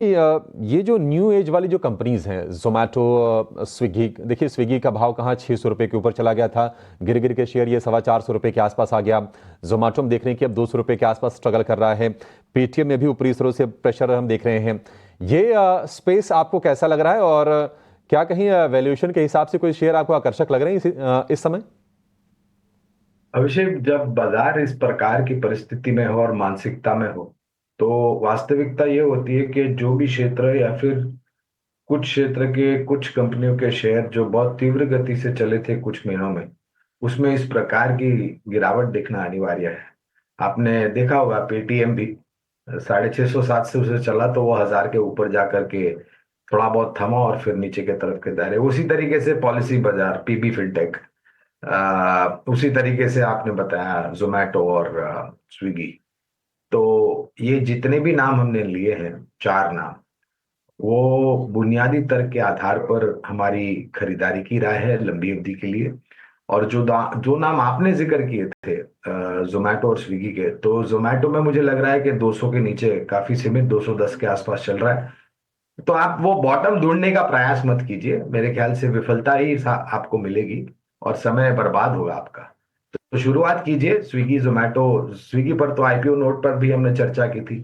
ये जो new age वाली जो कंपनीज हैं, जोमेटो, स्विगी, देखिए स्विगी का भाव कहाँ 600 रुपये के ऊपर चला गया था, गिर गिर के शेयर ये 425 रुपये के आसपास आ गया। जोमेटो में देख रहे हैं कि अब 200 रुपये के आसपास स्ट्रगल कर रहा है। पेटीएम में भी ऊपरी स्तरों से प्रेशर हम देख रहे हैं। ये स्पेस आपको कैसा लग रहा है, और क्या कहीं वैल्यूएशन के हिसाब से कोई शेयर आपको आकर्षक लग रहे हैं इस समय? अभिषेक, जब बाजार इस प्रकार की परिस्थिति में हो और मानसिकता में हो, तो वास्तविकता ये होती है कि जो भी क्षेत्र या फिर कुछ क्षेत्र के कुछ कंपनियों के शेयर जो बहुत तीव्र गति से चले थे कुछ महीनों में, उसमें इस प्रकार की गिरावट दिखना अनिवार्य है। आपने देखा होगा पेटीएम भी 650 700 से चला तो वो 1000 के ऊपर जा करके थोड़ा बहुत थमा और फिर नीचे के तरफ के दायरे। उसी तरीके से पॉलिसी बाजार, पीबी फिनटेक, उसी तरीके से आपने बताया जोमेटो और स्विगी। तो ये जितने भी नाम हमने लिए हैं, चार नाम, वो बुनियादी तर्क के आधार पर हमारी खरीदारी की राय है लंबी अवधि के लिए। और जो नाम आपने जिक्र किए थे, जोमेटो और स्विगी के, तो जोमेटो में मुझे लग रहा है कि 200 के नीचे काफी सीमित, 210 के आसपास चल रहा है। तो आप वो बॉटम ढूंढने का प्रयास मत कीजिए, मेरे ख्याल से विफलता ही आपको मिलेगी और समय बर्बाद होगा आपका। तो शुरुआत कीजिए स्विगी जोमेटो। स्विगी पर तो आईपीओ नोट पर भी हमने चर्चा की थी,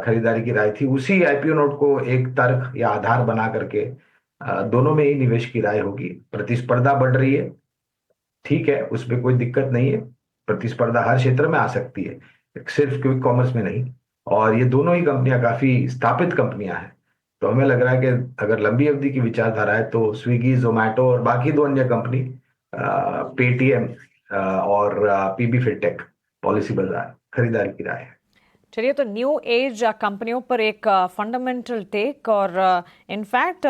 खरीदारी की राय थी। उसी आईपीओ नोट को एक तर्क या आधार बना करके दोनों में ही निवेश की राय होगी। प्रतिस्पर्धा बढ़ रही है, ठीक है, उसमें कोई दिक्कत नहीं है। प्रतिस्पर्धा हर क्षेत्र में आ सकती है, सिर्फ क्विक कॉमर्स में नहीं। और ये दोनों ही कंपनियां काफी स्थापित कंपनियां हैं। तो हमें लग रहा है कि अगर लंबी अवधि की विचारधारा है तो स्विगी, जोमेटो और बाकी दो अन्य कंपनी, पेटीएम और पीबी फिनटेक, पॉलिसी बाजार, खरीदारी की राय है। चलिए, तो न्यू एज कंपनियों पर एक फंडामेंटल टेक और इनफैक्ट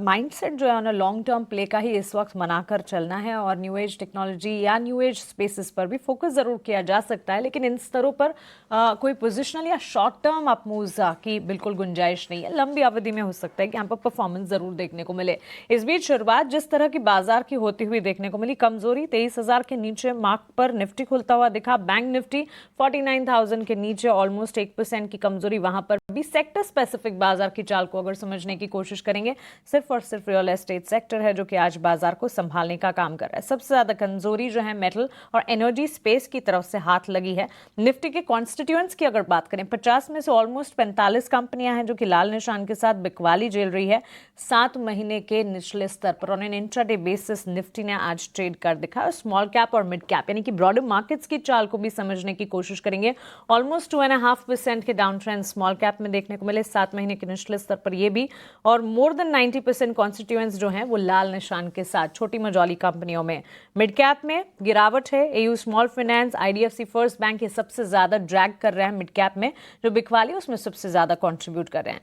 माइंडसेट जो है ना, लॉन्ग टर्म प्ले का ही इस वक्त बनाकर चलना है। और न्यू एज टेक्नोलॉजी या न्यू एज स्पेसेस पर भी फोकस ज़रूर किया जा सकता है, लेकिन इन स्तरों पर कोई पोजिशनल या शॉर्ट टर्म अप मूव्स की बिल्कुल गुंजाइश नहीं है। लंबी अवधि में हो सकता है कि यहाँ पर परफॉर्मेंस ज़रूर देखने को मिले। इस बीच शुरुआत जिस तरह की बाजार की होती हुई देखने को मिली, कमजोरी 23,000 के नीचे मार्क पर निफ्टी खुलता हुआ दिखा। बैंक निफ्टी 49,000 के नीचे ऑलमोस्ट 1% की कमजोरी वहां पर भी। सेक्टर स्पेसिफिक बाजार की चाल को अगर समझने की कोशिश करेंगे, सिर्फ और सिर्फ रियल एस्टेट सेक्टर है जो कि आज बाजार को संभालने का काम कर रहा है। सबसे ज्यादा कमजोरी जो है मेटल और एनर्जी स्पेस की तरफ से हाथ लगी है। निफ्टी के कॉन्स्टिट्यूएंट्स की अगर बात करें, 50 में से ऑलमोस्ट 45 कंपनियां हैं जो कि लाल निशान के साथ बिकवाली झेल रही है 7 महीने के निचले स्तर पर। On an intraday basis Nifty ने आज ट्रेड कर दिखा। स्मॉल कैप और मिड कैप यानी कि ब्रॉडर मार्केट्स की चाल को भी समझने की कोशिश करेंगे। ऑलमोस्ट 2.5% के डाउन ट्रेंड स्मॉल कैप में देखने को मिले 7 महीने के निचले स्तर पर, ये भी। और मोर देन 90% कॉन्स्टिट्यूएंट्स जो हैं वो लाल निशान के साथ छोटी मझौली कंपनियों में। मिड कैप में गिरावट है। AU small finance, IDFC first bank ये सबसे ज्यादा ड्रैग कर रहे हैं मिड कैप में। जो बिकवाली उसमें सबसे ज्यादा कंट्रीब्यूट कर रहे हैं।